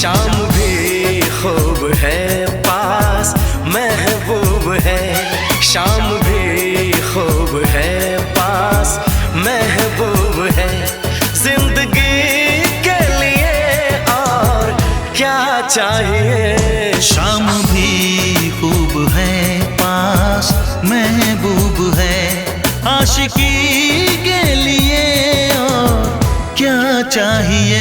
शाम भी खूब है पास महबूब है, शाम भी खूब है पास महबूब है। जिंदगी के लिए और क्या चाहिए। शाम भी खूब है पास महबूब है, आशिकी के लिए और क्या चाहिए।